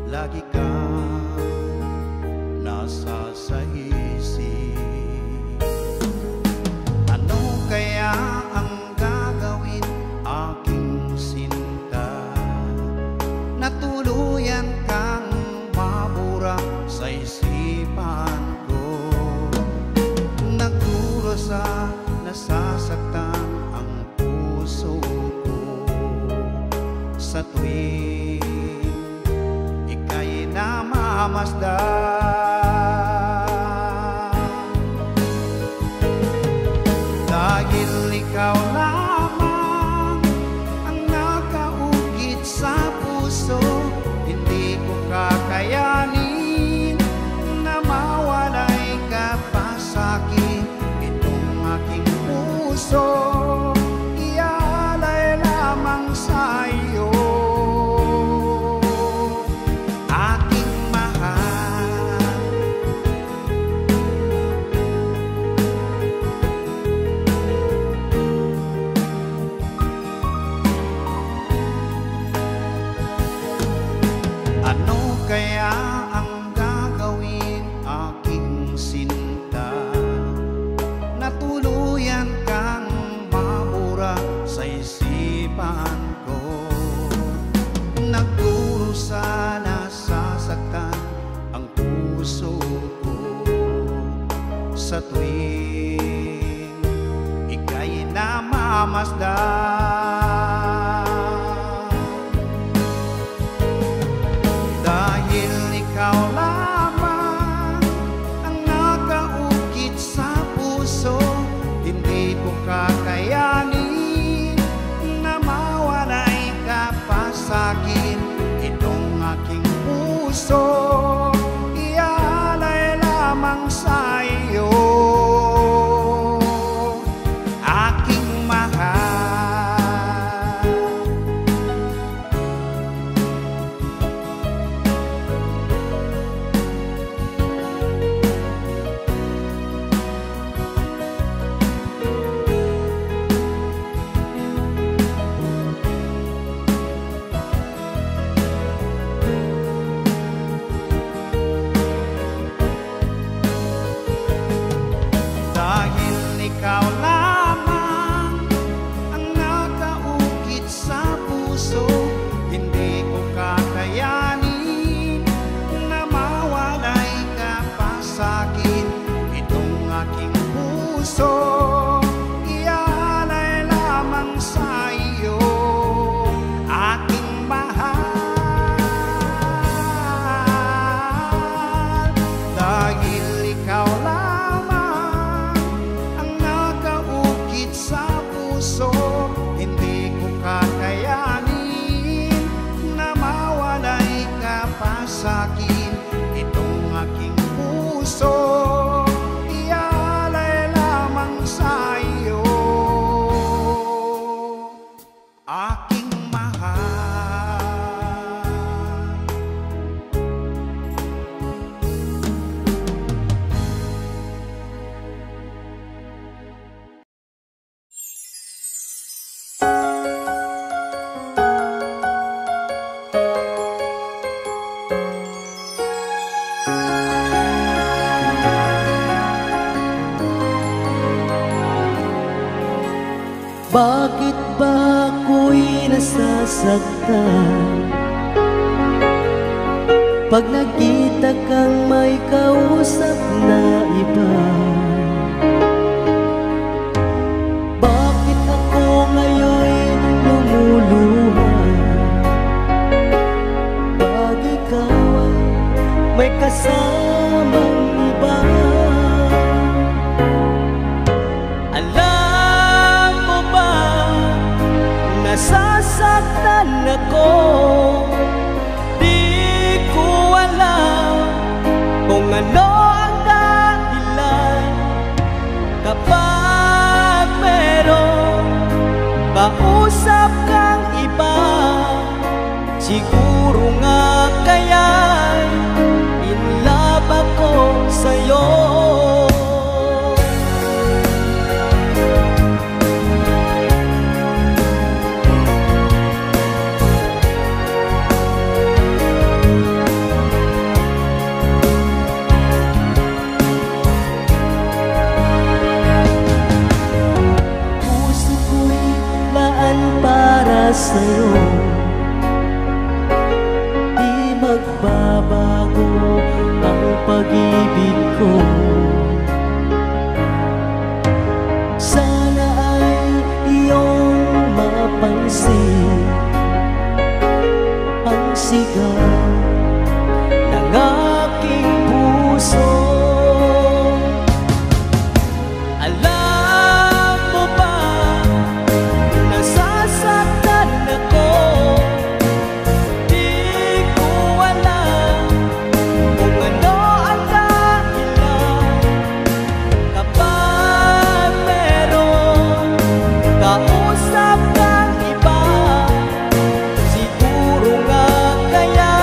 lagi kang nasa sa isip. Ano kaya ang gagawin aking sinta, na tuluyan kang mabura sa isipan ko? Nagdurusa, nasasaktan ang puso ko sa tuwing ika'y namamasdan. Dahil ikaw lamang ang nakaukit sa puso, hindi ko kakayanin na mawalay ka pa sa'kin. Itong aking puso ialay lamang sa iyo, aking mahal. Ano kaya ang gagawin aking sinta, na tuluyan kang mabura sa isipan ko? Nagdurusa, nasasaktan ang puso ko sa tuwing ika'y namamasdan. Dahil ikaw lamang ang nakaukit sa puso, hindi ko kakayanin na mawalay ka pa sa'kin. Itong aking puso ialay lamang sa iyo, aking mahal. Dahil ikaw lamang ang nakaukit sa puso, hindi ko kakayanin na mawalay ka pa sa'kin. Itong aking puso ialay lamang sa iyo, aking mahal. Dahil ikaw lamang ang nakaukit sa puso, hindi ko kakayanin na mawalay ka pa sa'kin. Itong aking puso ialay lamang sa iyo, aking mahal. Bakit ba ako'y nasasaktan pag nakita kang may kausap na iba? Bakit ako ngayon lumuluha pag ikaw ay may kasamang iba? Alam mo ba, nasasaktan ako. Di ko alam kung ano ang dahilan kapag meron kausap kang iba. Siguro nga kaya'y in love ako sa'yo. ka ng aking puso. Alam mo ba, nasasaktan ako. Di ko alam kung ano ang dahilan. Kapag meron kausap kang iba, siguro nga kaya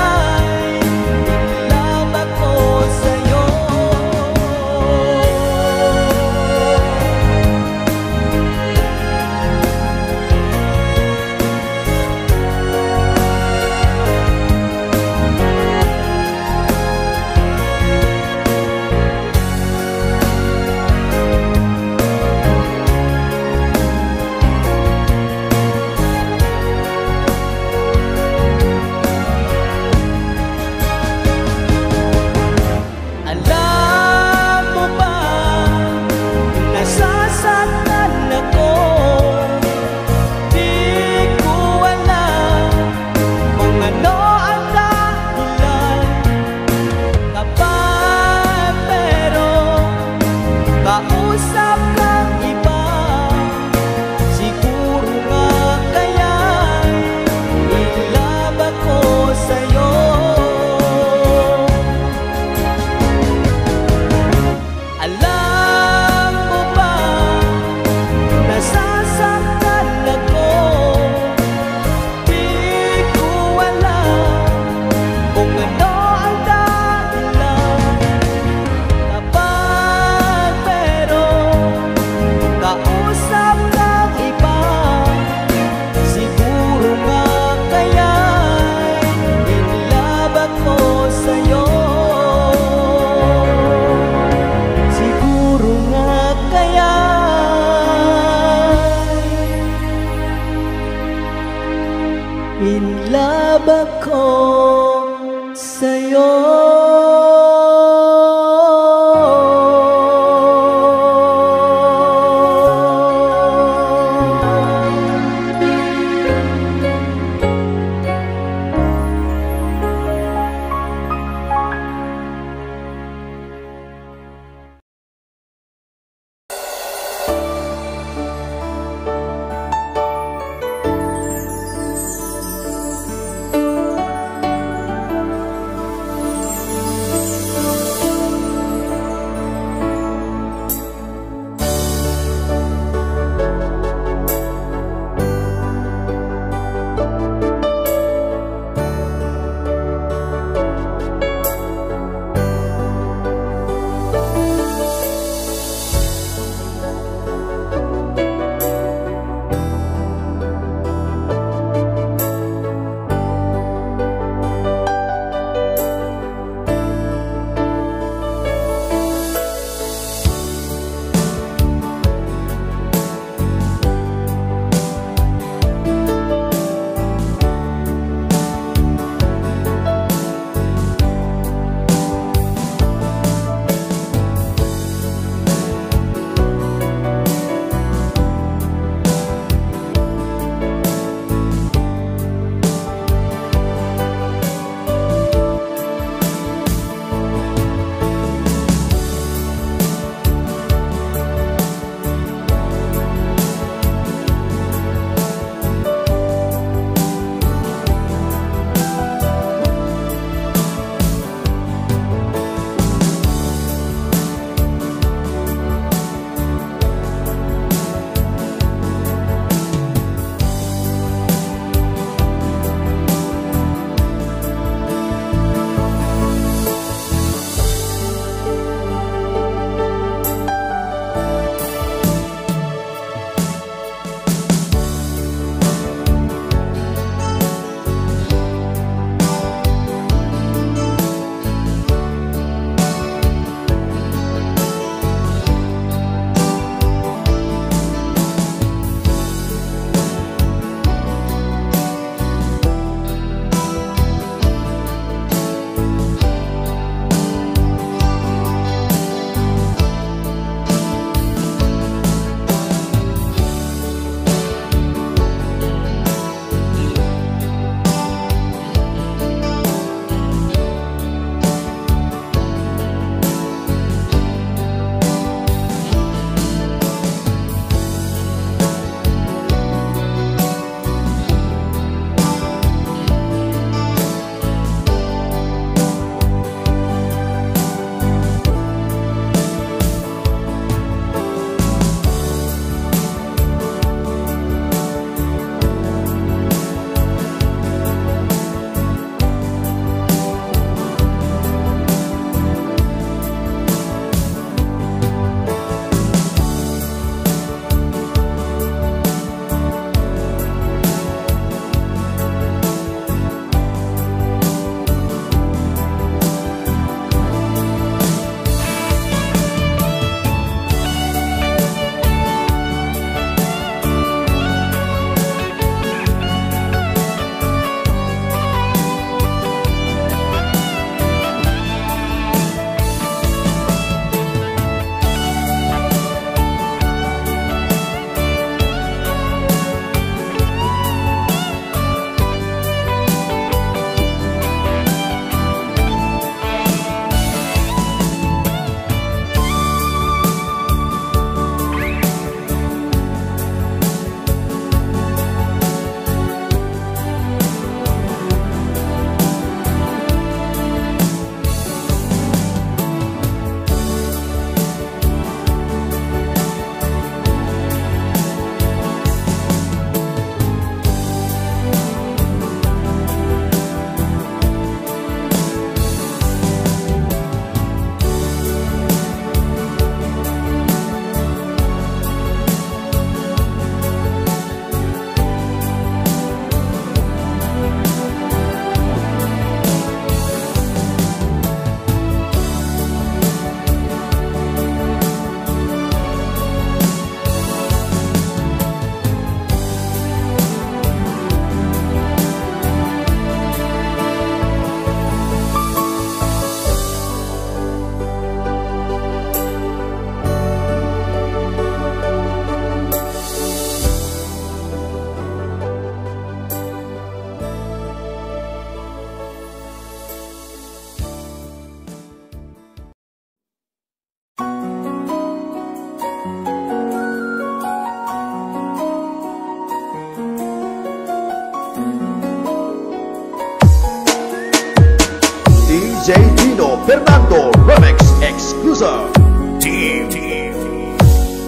DJ Dino Fernando Remix Exclusive. Team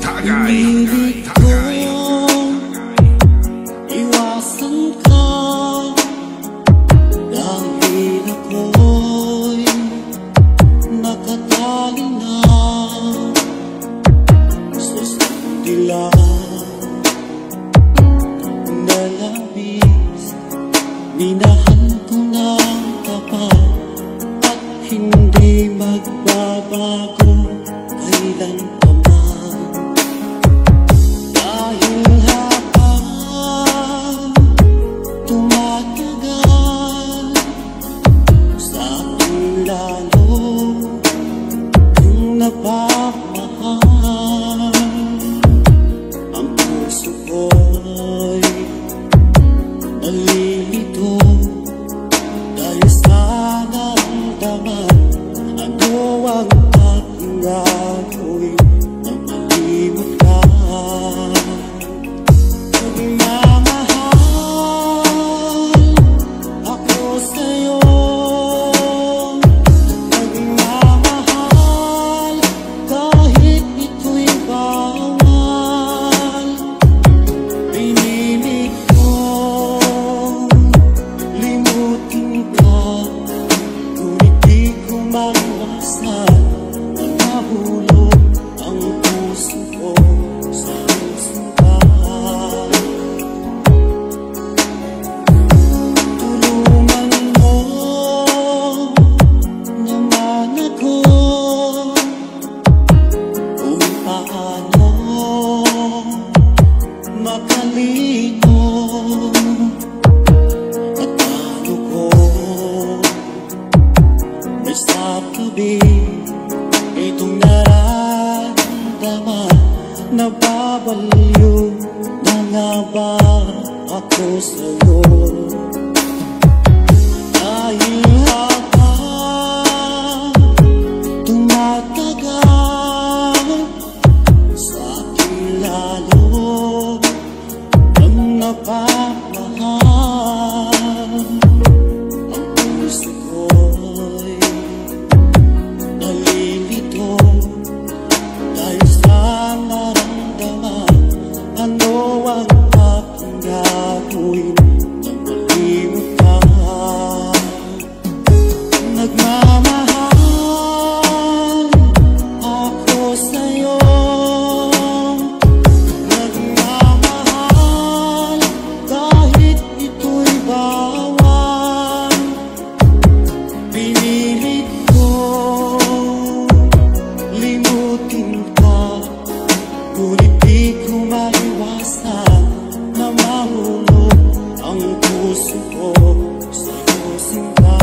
Tagay. Iwasan ka dahil ako'y nakatali na sa dilaw na labis. Minahal ko ng tapat at hindi magbabago kailan pa man. Dahil habang tumatagal sa akin lalo kung napamahal, ang puso ko'y nalilito dahil sa naramdaman. Ano ang aking gagawin nang malimot ka? Nagmamahal ako sa'yo, nagmamahal kahit ito'y bawal. Pinilit kong limutin ka, ngunit di ko maiwasan na mahulog ang puso ko sa iyong ka. Tulungan mo naman ako kung paano makalino at paano ko masasabi itong nararamdaman. Nababaliw na nga ba ako sa'yo? Dahil habang tumatagal sa akin lalo ang napamahal, ang puso ko'y nalilito dahil sa naramdaman. Ano ang aking gagawin nang malimot ka? Nagmamahal ako sa'yo, nagmamahal kahit ito'y bawal. Pinilit ko limutin ka, ngunit di ko maiwasan na mahulog ang puso ko sa iyong sinta.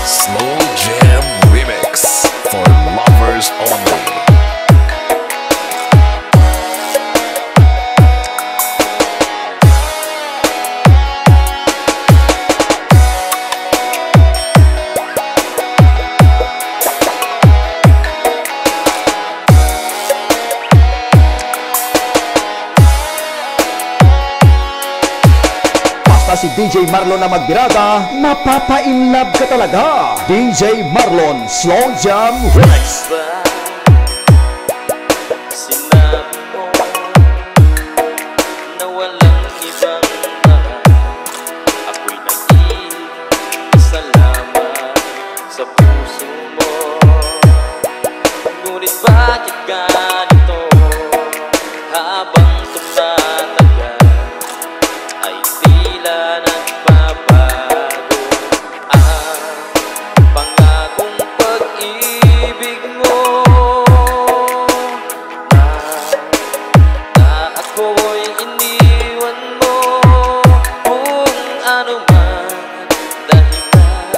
Slow Jam Remix for lovers only. DJ Marlon na magbirada, mapapa-inlove ka talaga. DJ Marlon Slow Jam Remix. Sinabi mo na walang ibang ako'y nag-iisa lamang sa puso mo. Ngunit bakit ganito? Habang tumatagal ay tila nagbabago ang pangakong pag-ibig mo. Na ako'y iniwan mo kung ano man dahilan,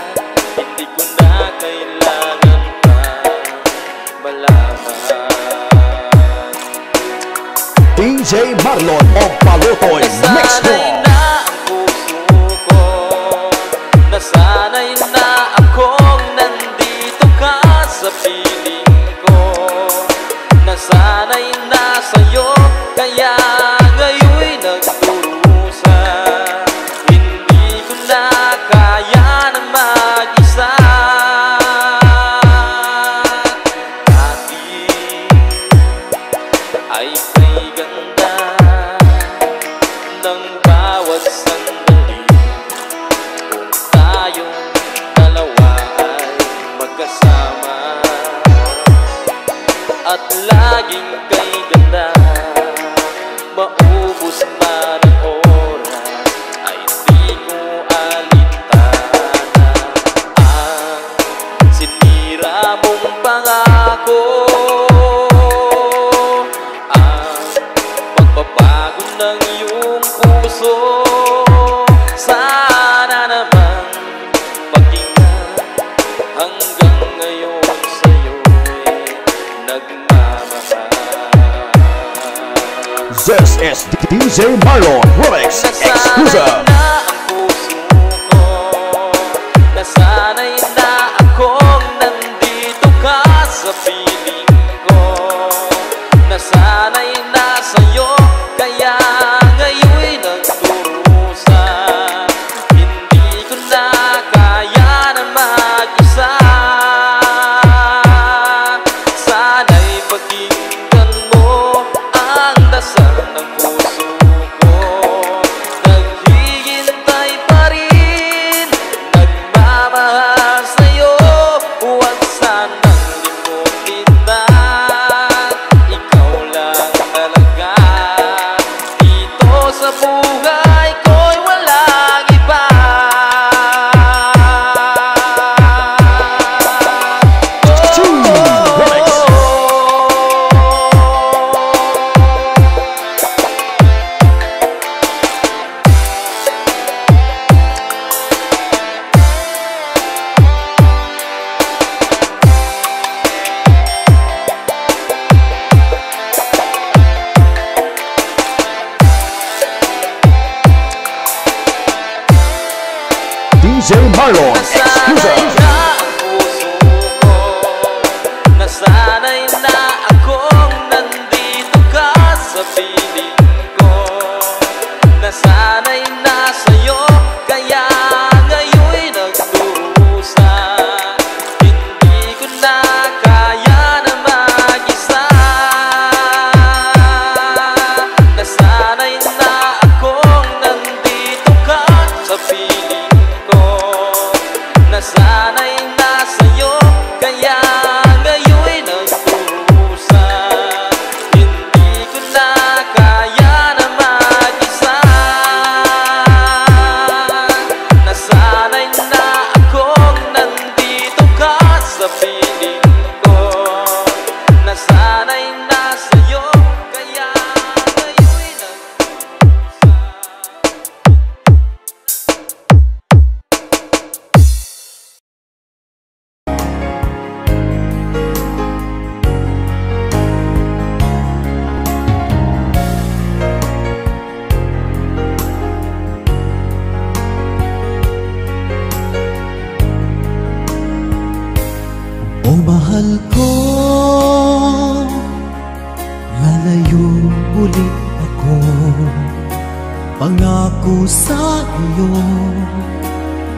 hindi ko na kailangan pa malaman. DJ Marlon o Palutoy Mix Ko. Nasanay na ang puso ko, nasanay na akong nandito ka sa piling ko. Nasanay na sa'yo, kaya ngayon'y nagdurusa. Hindi ko na kaya na mag-isa. Dati ay kay ganda ng bawat sandali kung tayong dalawa ay magkasama. At laging kay ganda, maubos man ang oras, ay di ko alintana ang sinira mong pangako. Pagbabago ng iyong puso, sana naman pakinggan. Hanggang ngayon sa'yo'y nagmamahal. This is DJ Marlon Remix Exclusive. Nasanay na ang puso ko, nasanay na akong nandito ka sa piling ko. Nasanay na sa'yo, kaya ngayon'y nagdurusa. Hindi ko na kaya na mag-isa. Sana'y pakinggan mo ang dasal ng puso ko. Naghihintay pa rin, nagmamahal sa'yo. Huwag sanang limutin na ikaw lang talaga. Dito sa buhay ko'y walang iba. DJ Marlon Nasanay Exclusive. na ang puso ko, nasanay na akong nandito ka sa piling ko. Nasanay na sa'yo, kaya ngayon'y nagdurusa. Hindi ko na kaya na mag-isa. Nasanay na akong nandito ka sa piling ko. Nasanay na sa'yo, kaya ngayon'y nagdurusa. Hindi ko na kaya na mag-isa. Nasanay na akong nandito ka sa piling ko. Nasanay na sa'yo, kaya ngayon'y nagdurusa. O mahal ko, lalayo ulit ako. Pangako ko sa iyo,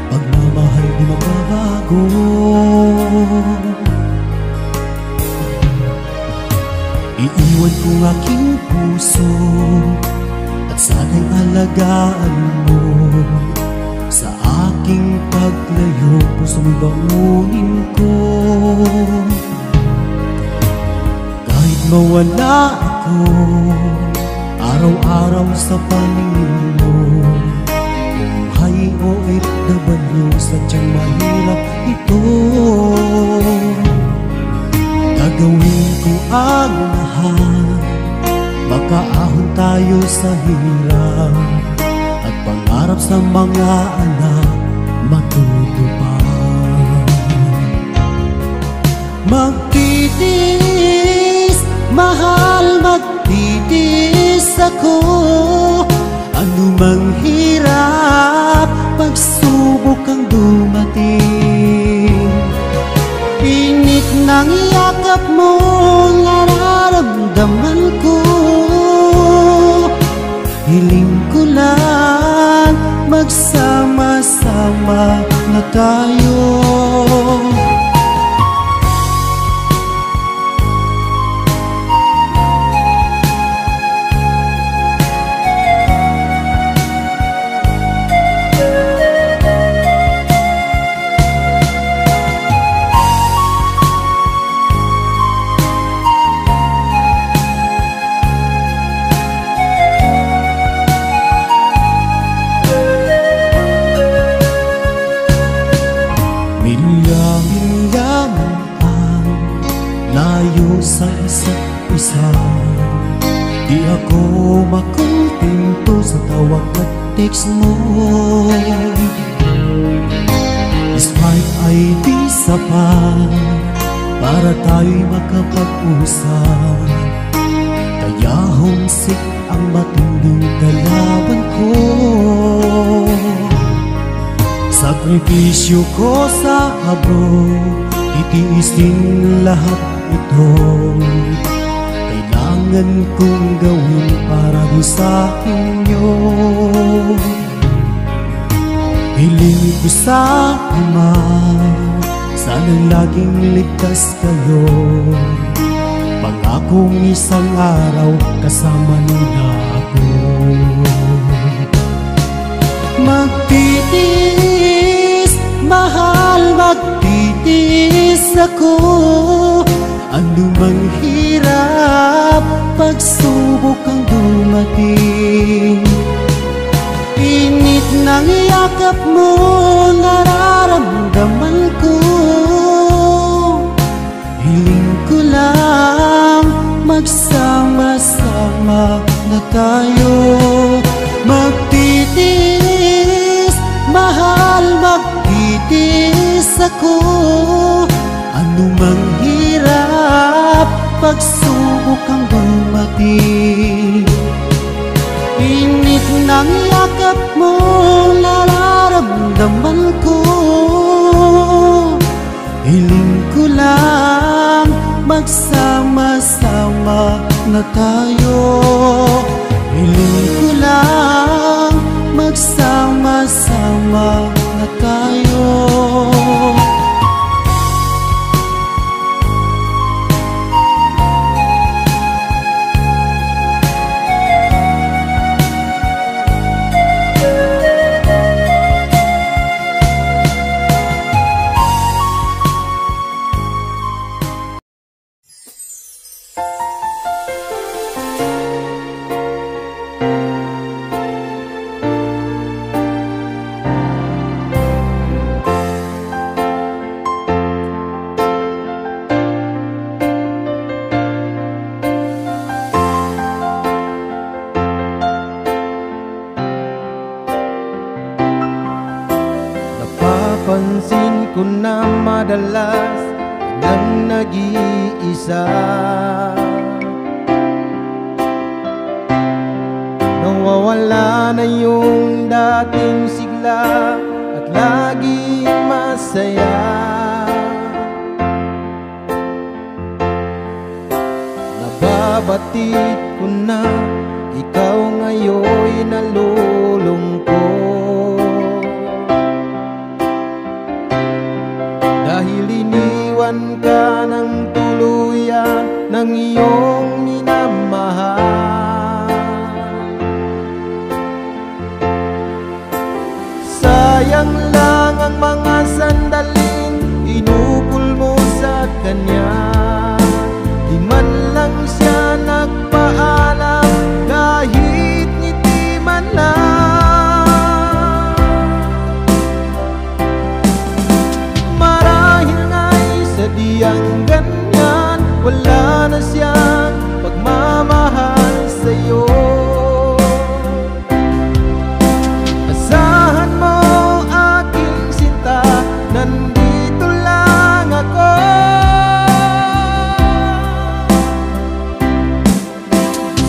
pagmamahal di magbabago. Iiwan ko aking puso at sana'y alagaan mo. Sa aking paglayo, puso mo'y bangunin ko. Kahit mawala ako araw-araw sa paningin mo, buhay o OFW, sadyang mahirap ito. Gagawin ko ang lahat, makaahon tayo sa hirap, at pangarap sa mga anak matutupad. Magtitiis, mahal, magtitiis ako. Anumang hirap, pagsubok ang dumating. Init ng yakap mo, nararamdaman ko. Hiling ko lang, magsama-sama na tayo. Sa isa't isa, di ako makontento sa tawag at text mo. Swipe ay di sapat para tayo'y makapag-usap, kaya homesick ang matinding kalaban ko. Sakripisyo ko sa abroad, titiisin lahat ito. Kailangan kong gawin para di sa inyo. Hiling ko sa Ama, sana'y laging ligtas kayo. Pangakong isang araw kasama nila ako. Magtitiis, mahal, magtitiis ako. Anumang hirap, pagsubok ang dumating. Init ng yakap mo, nararamdaman ko. Hiling ko lang, magsama-sama na tayo. Magtitiis, mahal, magtitiis ako. Anumang hirap, pagsubok ang dumating. Init ng yakap mo, nararamdaman ko. Hiling ko lang, magsama-sama na tayo. Hiling ko lang, magsama-sama na tayo. Napapansin ko na madalas nang nag-iisa. Nawawala na yung dating sigla at laging masaya. Nababatid ko na ikaw ngayon'y nalulungkot. dahil iniwan ka ng tuluyan ng iyong minamahal. Sayang lang ang mga sandaling inukol mo sa kanya. Di man lang siya nagpaalam, kahit ngiti man lang. Marahil nga'y sadyang ganyan, wala na siyang pagmamahal sa'yo. Asahan mo aking sinta, nandito lang ako.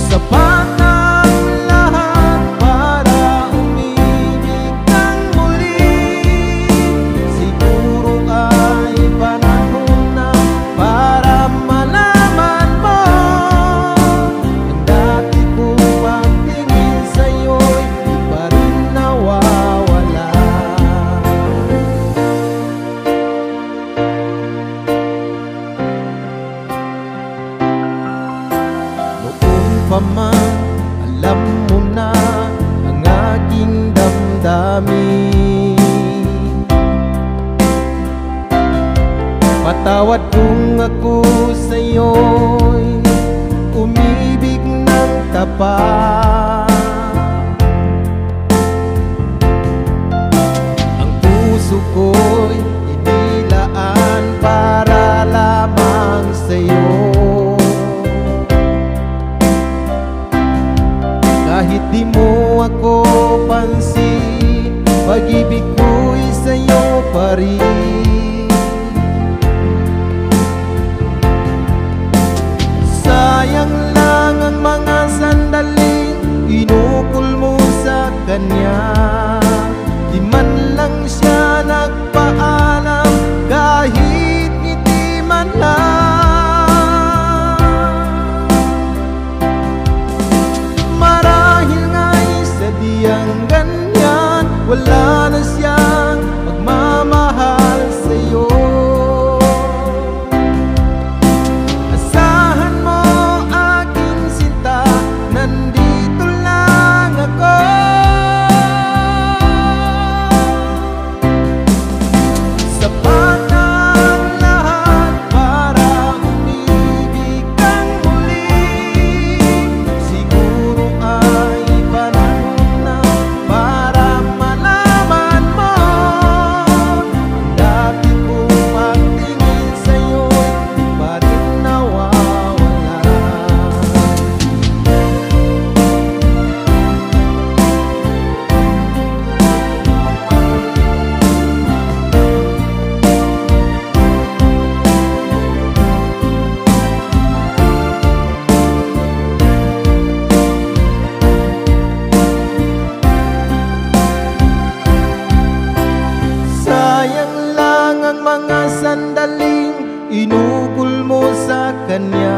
Sapat ng lahat para umibig ng muli. Siguro ay panahon na para malaman mo ang dati kong pagtingin sa'yo'y di pa rin nawawala. Noon pa man, alam mo na ang aking damdamin. Patawad kung ako sa'yo'y umibig ng tapat. Ang puso ko'y inilaan para lamang sa'yo. Kahit di mo ako pansin, pag-ibig ko'y sa'yo pa rin. Sayang lang ang mga sandaling inukol mo sa kanya. Di man lang siya nagpaalam, kahit ngiti man lang. Marahil nga'y sadyang ganyan, wala na siyang pagmamahal sa'yo. Asahan mo aking sinta, nandito lang ako. Sapat ng lahat para umibig kang muli. Siguro ay panahon na para malaman mo ang dati kong pagtingin sa'yo'y di pa rin nawawala. Sayang lang ang mga sandaling inukol mo sa kanya.